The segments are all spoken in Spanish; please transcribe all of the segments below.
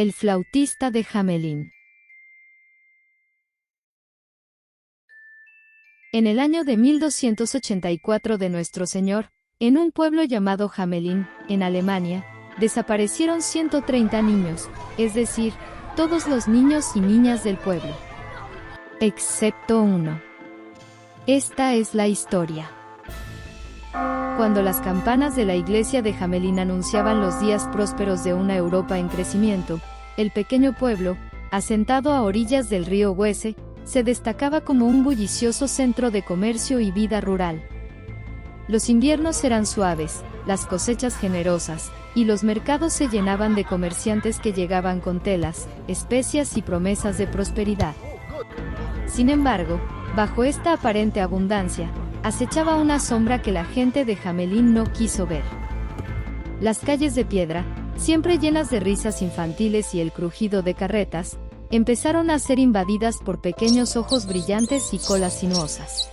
El flautista de Hamelin. En el año de 1284 de Nuestro Señor, en un pueblo llamado Hamelin, en Alemania, desaparecieron 130 niños, es decir, todos los niños y niñas del pueblo. Excepto uno. Esta es la historia. Cuando las campanas de la iglesia de Hamelin anunciaban los días prósperos de una Europa en crecimiento, el pequeño pueblo, asentado a orillas del río Weser, se destacaba como un bullicioso centro de comercio y vida rural. Los inviernos eran suaves, las cosechas generosas, y los mercados se llenaban de comerciantes que llegaban con telas, especias y promesas de prosperidad. Sin embargo, bajo esta aparente abundancia, acechaba una sombra que la gente de Hamelin no quiso ver. Las calles de piedra, siempre llenas de risas infantiles y el crujido de carretas, empezaron a ser invadidas por pequeños ojos brillantes y colas sinuosas.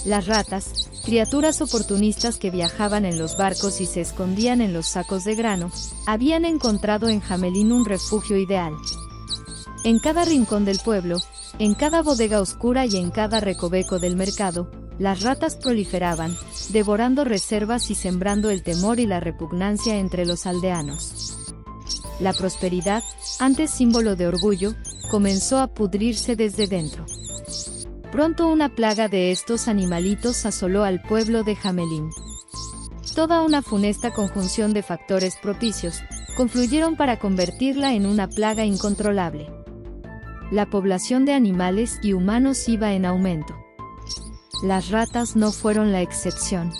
Las ratas, criaturas oportunistas que viajaban en los barcos y se escondían en los sacos de grano, habían encontrado en Hamelin un refugio ideal. En cada rincón del pueblo, en cada bodega oscura y en cada recoveco del mercado, las ratas proliferaban, devorando reservas y sembrando el temor y la repugnancia entre los aldeanos. La prosperidad, antes símbolo de orgullo, comenzó a pudrirse desde dentro. Pronto una plaga de estos animalitos asoló al pueblo de Hamelin. Toda una funesta conjunción de factores propicios confluyeron para convertirla en una plaga incontrolable. La población de animales y humanos iba en aumento. Las ratas no fueron la excepción.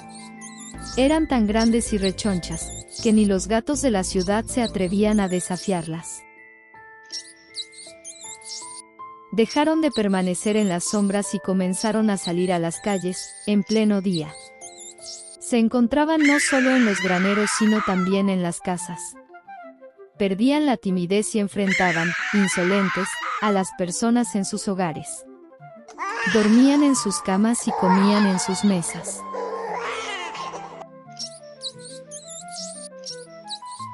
Eran tan grandes y rechonchas, que ni los gatos de la ciudad se atrevían a desafiarlas. Dejaron de permanecer en las sombras y comenzaron a salir a las calles, en pleno día. Se encontraban no solo en los graneros sino también en las casas. Perdían la timidez y enfrentaban, insolentes, a las personas en sus hogares. Dormían en sus camas y comían en sus mesas.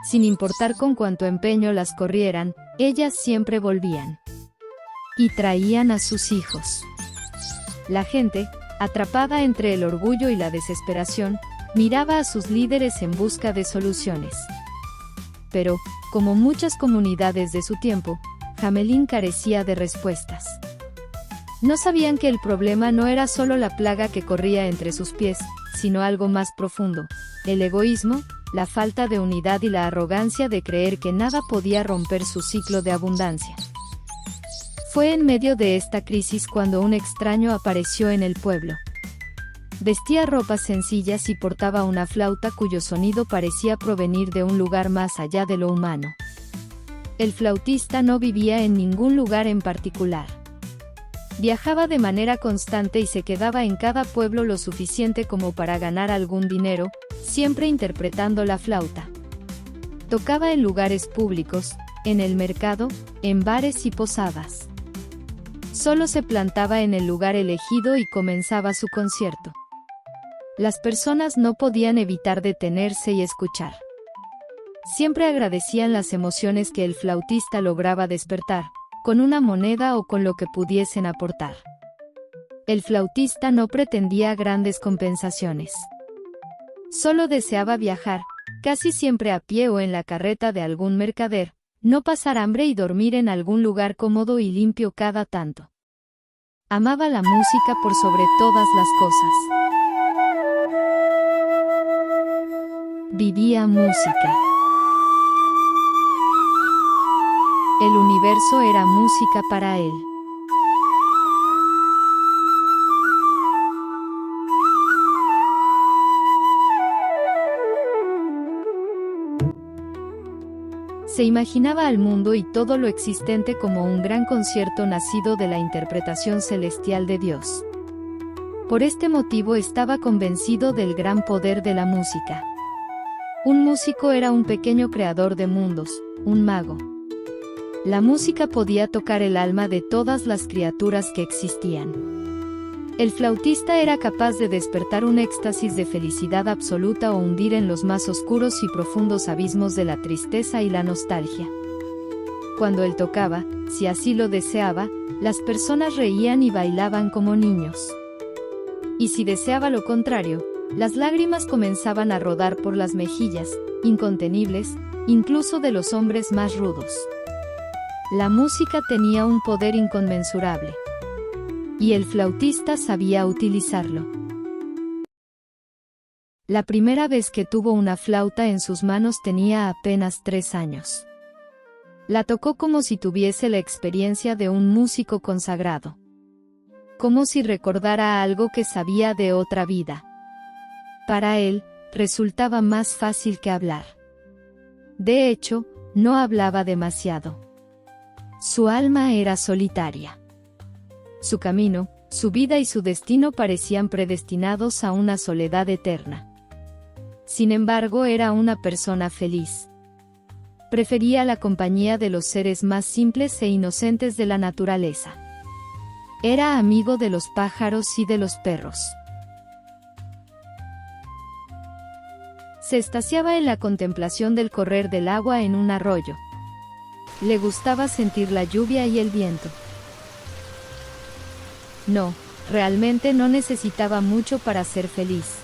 Sin importar con cuánto empeño las corrieran, ellas siempre volvían. Y traían a sus hijos. La gente, atrapada entre el orgullo y la desesperación, miraba a sus líderes en busca de soluciones. Pero, como muchas comunidades de su tiempo, Hamelin carecía de respuestas. No sabían que el problema no era solo la plaga que corría entre sus pies, sino algo más profundo: el egoísmo, la falta de unidad y la arrogancia de creer que nada podía romper su ciclo de abundancia. Fue en medio de esta crisis cuando un extraño apareció en el pueblo. Vestía ropas sencillas y portaba una flauta cuyo sonido parecía provenir de un lugar más allá de lo humano. El flautista no vivía en ningún lugar en particular. Viajaba de manera constante y se quedaba en cada pueblo lo suficiente como para ganar algún dinero, siempre interpretando la flauta. Tocaba en lugares públicos, en el mercado, en bares y posadas. Solo se plantaba en el lugar elegido y comenzaba su concierto. Las personas no podían evitar detenerse y escuchar. Siempre agradecían las emociones que el flautista lograba despertar, con una moneda o con lo que pudiesen aportar. El flautista no pretendía grandes compensaciones. Solo deseaba viajar, casi siempre a pie o en la carreta de algún mercader, no pasar hambre y dormir en algún lugar cómodo y limpio cada tanto. Amaba la música por sobre todas las cosas. Vivía música. El universo era música para él. Se imaginaba al mundo y todo lo existente como un gran concierto nacido de la interpretación celestial de Dios. Por este motivo estaba convencido del gran poder de la música. Un músico era un pequeño creador de mundos, un mago. La música podía tocar el alma de todas las criaturas que existían. El flautista era capaz de despertar un éxtasis de felicidad absoluta o hundir en los más oscuros y profundos abismos de la tristeza y la nostalgia. Cuando él tocaba, si así lo deseaba, las personas reían y bailaban como niños. Y si deseaba lo contrario, las lágrimas comenzaban a rodar por las mejillas, incontenibles, incluso de los hombres más rudos. La música tenía un poder inconmensurable. Y el flautista sabía utilizarlo. La primera vez que tuvo una flauta en sus manos tenía apenas 3 años. La tocó como si tuviese la experiencia de un músico consagrado. Como si recordara algo que sabía de otra vida. Para él, resultaba más fácil que hablar. De hecho, no hablaba demasiado. Su alma era solitaria. Su camino, su vida y su destino parecían predestinados a una soledad eterna. Sin embargo, era una persona feliz. Prefería la compañía de los seres más simples e inocentes de la naturaleza. Era amigo de los pájaros y de los perros. Se extasiaba en la contemplación del correr del agua en un arroyo. Le gustaba sentir la lluvia y el viento. No, realmente no necesitaba mucho para ser feliz.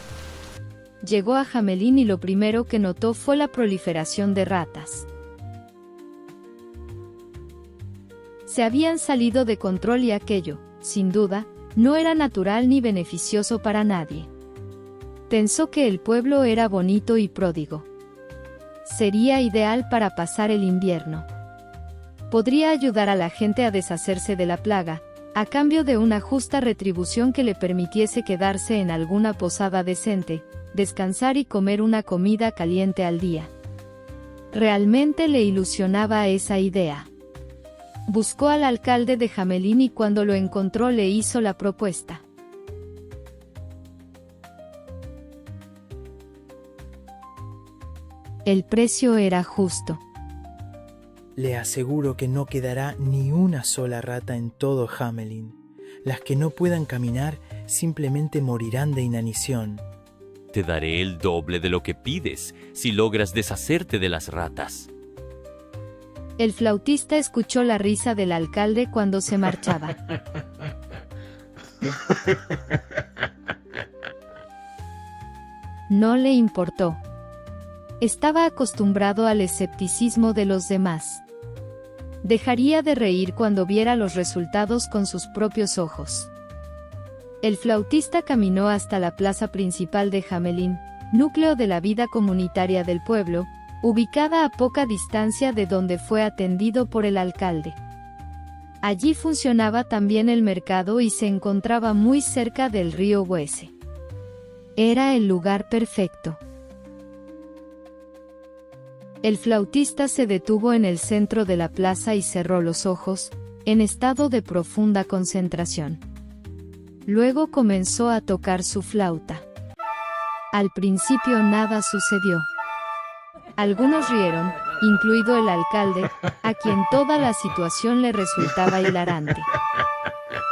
Llegó a Hamelin y lo primero que notó fue la proliferación de ratas. Se habían salido de control y aquello, sin duda, no era natural ni beneficioso para nadie. Pensó que el pueblo era bonito y pródigo. Sería ideal para pasar el invierno. Podría ayudar a la gente a deshacerse de la plaga, a cambio de una justa retribución que le permitiese quedarse en alguna posada decente, descansar y comer una comida caliente al día. Realmente le ilusionaba esa idea. Buscó al alcalde de Hamelin y cuando lo encontró le hizo la propuesta. El precio era justo. Le aseguro que no quedará ni una sola rata en todo Hamelin. Las que no puedan caminar simplemente morirán de inanición. Te daré el doble de lo que pides si logras deshacerte de las ratas. El flautista escuchó la risa del alcalde cuando se marchaba. No le importó. Estaba acostumbrado al escepticismo de los demás. Dejaría de reír cuando viera los resultados con sus propios ojos. El flautista caminó hasta la plaza principal de Hamelin, núcleo de la vida comunitaria del pueblo, ubicada a poca distancia de donde fue atendido por el alcalde. Allí funcionaba también el mercado y se encontraba muy cerca del río Weser. Era el lugar perfecto. El flautista se detuvo en el centro de la plaza y cerró los ojos, en estado de profunda concentración. Luego comenzó a tocar su flauta. Al principio nada sucedió. Algunos rieron, incluido el alcalde, a quien toda la situación le resultaba hilarante.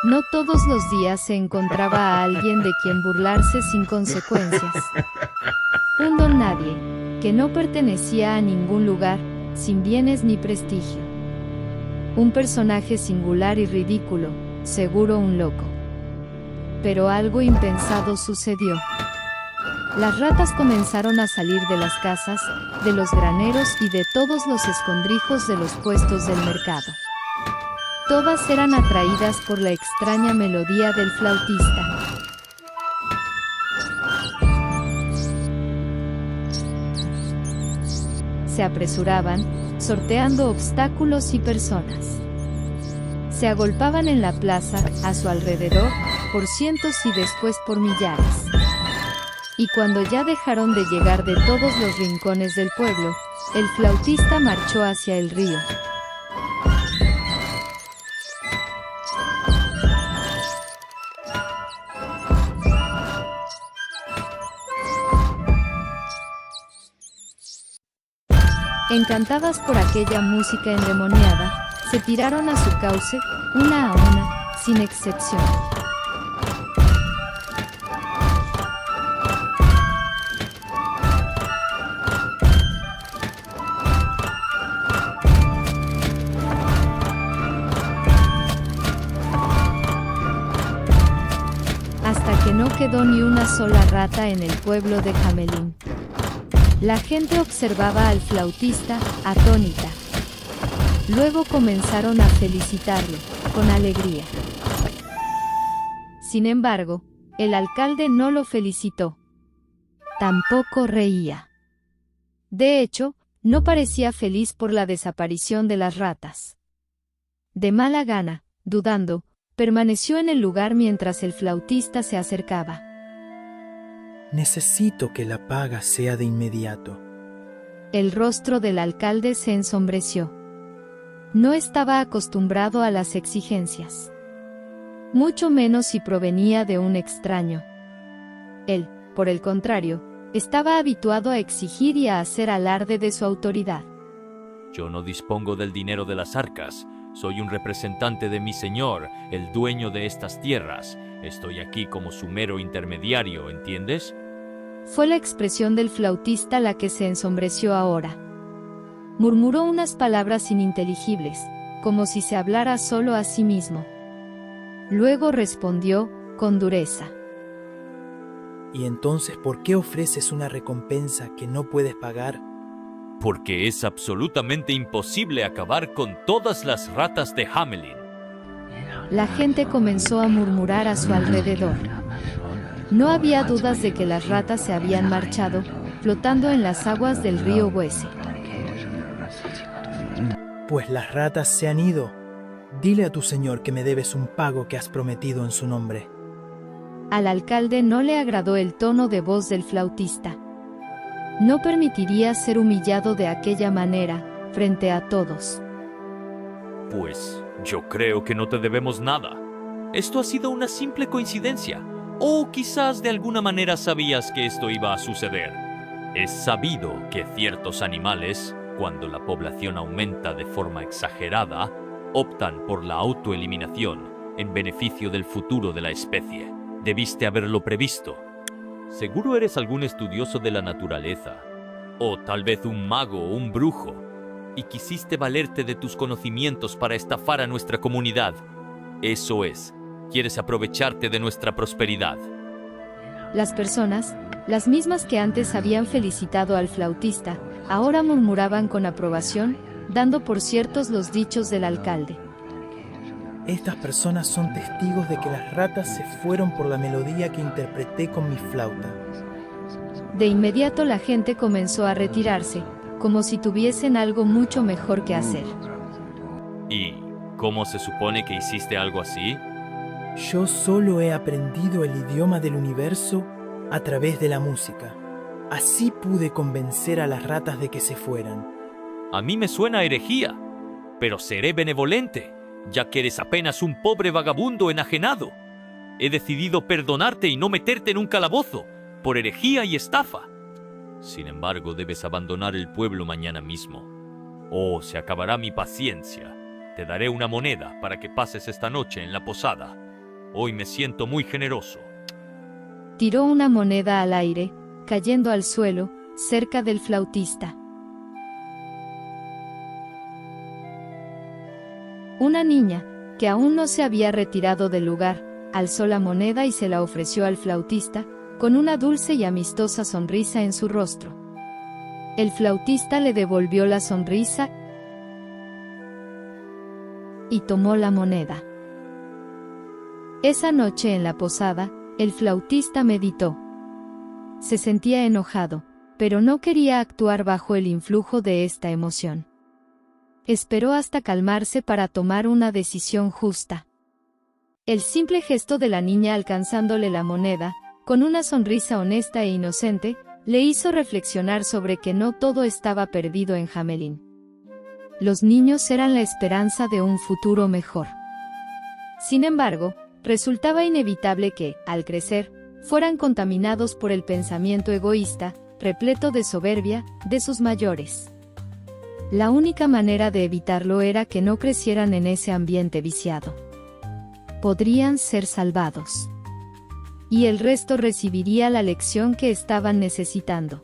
No todos los días se encontraba a alguien de quien burlarse sin consecuencias. Un don nadie, que no pertenecía a ningún lugar, sin bienes ni prestigio. Un personaje singular y ridículo, seguro un loco. Pero algo impensado sucedió. Las ratas comenzaron a salir de las casas, de los graneros y de todos los escondrijos de los puestos del mercado. Todas eran atraídas por la extraña melodía del flautista. Se apresuraban, sorteando obstáculos y personas. Se agolpaban en la plaza, a su alrededor, por cientos y después por millares. Y cuando ya dejaron de llegar de todos los rincones del pueblo, el flautista marchó hacia el río. Encantadas por aquella música endemoniada, se tiraron a su cauce, una a una, sin excepción. no quedó ni una sola rata en el pueblo de Hamelin. La gente observaba al flautista, atónita. Luego comenzaron a felicitarlo, con alegría. Sin embargo, el alcalde no lo felicitó. Tampoco reía. De hecho, no parecía feliz por la desaparición de las ratas. De mala gana, dudando, permaneció en el lugar mientras el flautista se acercaba. Necesito que la paga sea de inmediato. El rostro del alcalde se ensombreció. No estaba acostumbrado a las exigencias. Mucho menos si provenía de un extraño. Él, por el contrario, estaba habituado a exigir y a hacer alarde de su autoridad. Yo no dispongo del dinero de las arcas. Soy un representante de mi señor, el dueño de estas tierras. Estoy aquí como su mero intermediario, ¿entiendes? Fue la expresión del flautista la que se ensombreció ahora. Murmuró unas palabras ininteligibles, como si se hablara solo a sí mismo. Luego respondió, con dureza. ¿Y entonces por qué ofreces una recompensa que no puedes pagar? Porque es absolutamente imposible acabar con todas las ratas de Hamelin. La gente comenzó a murmurar a su alrededor. No había dudas de que las ratas se habían marchado, flotando en las aguas del río Weser. Pues las ratas se han ido. Dile a tu señor que me debes un pago que has prometido en su nombre. Al alcalde no le agradó el tono de voz del flautista. No permitiría ser humillado de aquella manera, frente a todos. Pues yo creo que no te debemos nada. Esto ha sido una simple coincidencia. O quizás de alguna manera sabías que esto iba a suceder. Es sabido que ciertos animales, cuando la población aumenta de forma exagerada, optan por la autoeliminación en beneficio del futuro de la especie. Debiste haberlo previsto. Seguro eres algún estudioso de la naturaleza, o tal vez un mago o un brujo, y quisiste valerte de tus conocimientos para estafar a nuestra comunidad. Eso es, quieres aprovecharte de nuestra prosperidad. Las personas, las mismas que antes habían felicitado al flautista, ahora murmuraban con aprobación, dando por ciertos los dichos del alcalde. Estas personas son testigos de que las ratas se fueron por la melodía que interpreté con mi flauta. De inmediato la gente comenzó a retirarse, como si tuviesen algo mucho mejor que hacer. ¿Y cómo se supone que hiciste algo así? Yo solo he aprendido el idioma del universo a través de la música. Así pude convencer a las ratas de que se fueran. A mí me suena a herejía, pero seré benevolente, ya que eres apenas un pobre vagabundo enajenado. He decidido perdonarte y no meterte en un calabozo, por herejía y estafa. Sin embargo, debes abandonar el pueblo mañana mismo. Oh, se acabará mi paciencia. Te daré una moneda para que pases esta noche en la posada. Hoy me siento muy generoso. Tiró una moneda al aire, cayendo al suelo, cerca del flautista. Una niña, que aún no se había retirado del lugar, alzó la moneda y se la ofreció al flautista, con una dulce y amistosa sonrisa en su rostro. El flautista le devolvió la sonrisa y tomó la moneda. Esa noche en la posada, el flautista meditó. Se sentía enojado, pero no quería actuar bajo el influjo de esta emoción. Esperó hasta calmarse para tomar una decisión justa. El simple gesto de la niña alcanzándole la moneda, con una sonrisa honesta e inocente, le hizo reflexionar sobre que no todo estaba perdido en Hamelin. Los niños eran la esperanza de un futuro mejor. Sin embargo, resultaba inevitable que, al crecer, fueran contaminados por el pensamiento egoísta, repleto de soberbia, de sus mayores. La única manera de evitarlo era que no crecieran en ese ambiente viciado. Podrían ser salvados. Y el resto recibiría la lección que estaban necesitando.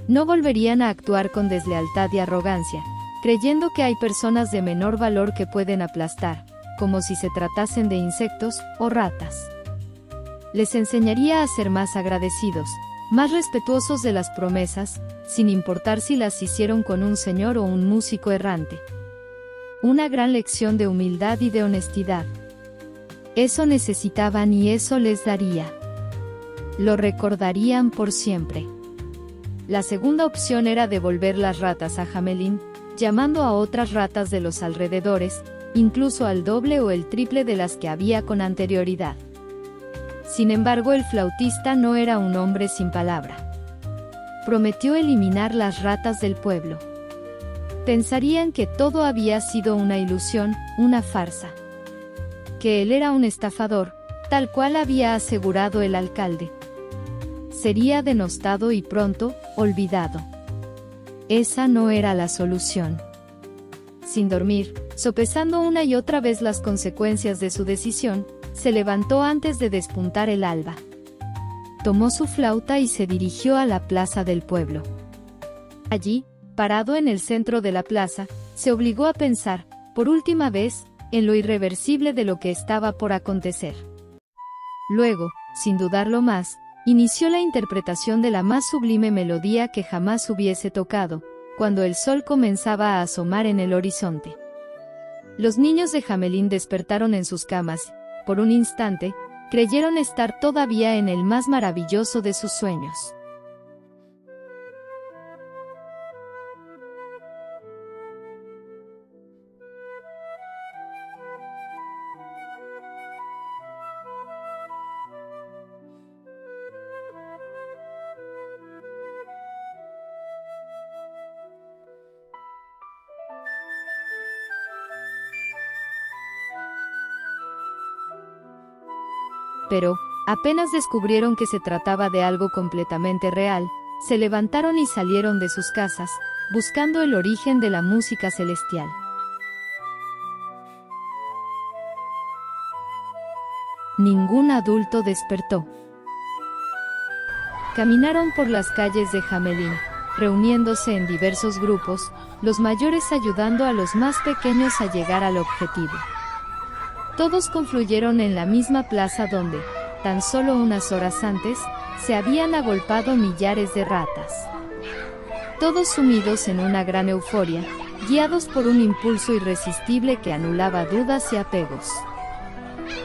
No volverían a actuar con deslealtad y arrogancia, creyendo que hay personas de menor valor que pueden aplastar, como si se tratasen de insectos o ratas. les enseñaría a ser más agradecidos, más respetuosos de las promesas, sin importar si las hicieron con un señor o un músico errante. Una gran lección de humildad y de honestidad. Eso necesitaban y eso les daría. Lo recordarían por siempre. La segunda opción era devolver las ratas a Hamelin, llamando a otras ratas de los alrededores, incluso al doble o el triple de las que había con anterioridad. Sin embargo, el flautista no era un hombre sin palabra. Prometió eliminar las ratas del pueblo. Pensarían que todo había sido una ilusión, una farsa. Que él era un estafador, tal cual había asegurado el alcalde. Sería denostado y pronto, olvidado. Esa no era la solución. Sin dormir, sopesando una y otra vez las consecuencias de su decisión, se levantó antes de despuntar el alba. Tomó su flauta y se dirigió a la plaza del pueblo. Allí, parado en el centro de la plaza, se obligó a pensar, por última vez, en lo irreversible de lo que estaba por acontecer. Luego, sin dudarlo más, inició la interpretación de la más sublime melodía que jamás hubiese tocado, cuando el sol comenzaba a asomar en el horizonte. Los niños de Hamelin despertaron en sus camas, por un instante, creyeron estar todavía en el más maravilloso de sus sueños. Pero, apenas descubrieron que se trataba de algo completamente real, se levantaron y salieron de sus casas, buscando el origen de la música celestial. Ningún adulto despertó. Caminaron por las calles de Hamelin, reuniéndose en diversos grupos, los mayores ayudando a los más pequeños a llegar al objetivo. Todos confluyeron en la misma plaza donde, tan solo unas horas antes, se habían agolpado millares de ratas. Todos sumidos en una gran euforia, guiados por un impulso irresistible que anulaba dudas y apegos.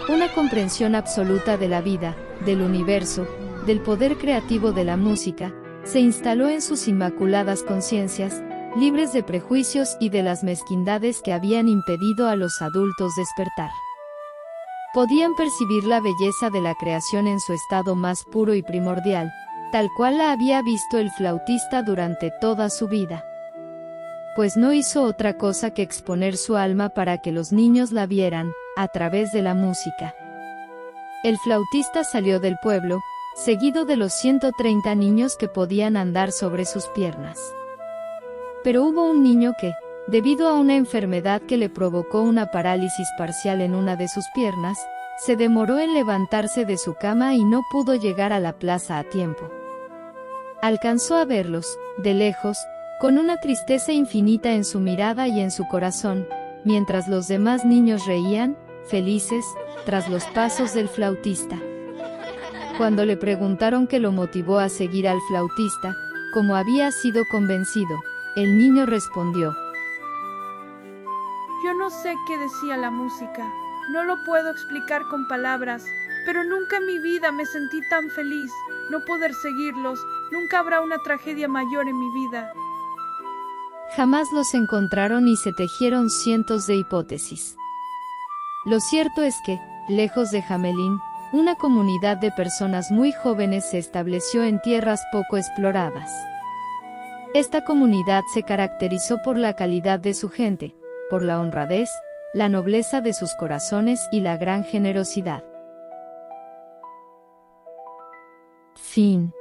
Una comprensión absoluta de la vida, del universo, del poder creativo de la música, se instaló en sus inmaculadas conciencias, libres de prejuicios y de las mezquindades que habían impedido a los adultos despertar. Podían percibir la belleza de la creación en su estado más puro y primordial, tal cual la había visto el flautista durante toda su vida. Pues no hizo otra cosa que exponer su alma para que los niños la vieran, a través de la música. El flautista salió del pueblo, seguido de los 130 niños que podían andar sobre sus piernas. Pero hubo un niño que, debido a una enfermedad que le provocó una parálisis parcial en una de sus piernas, se demoró en levantarse de su cama y no pudo llegar a la plaza a tiempo. Alcanzó a verlos, de lejos, con una tristeza infinita en su mirada y en su corazón, mientras los demás niños reían, felices, tras los pasos del flautista. Cuando le preguntaron qué lo motivó a seguir al flautista, como había sido convencido, el niño respondió: Yo no sé qué decía la música, no lo puedo explicar con palabras, pero nunca en mi vida me sentí tan feliz. No poder seguirlos, nunca habrá una tragedia mayor en mi vida. Jamás los encontraron y se tejieron cientos de hipótesis. Lo cierto es que, lejos de Hamelin, una comunidad de personas muy jóvenes se estableció en tierras poco exploradas. Esta comunidad se caracterizó por la calidad de su gente, por la honradez, la nobleza de sus corazones y la gran generosidad. Fin.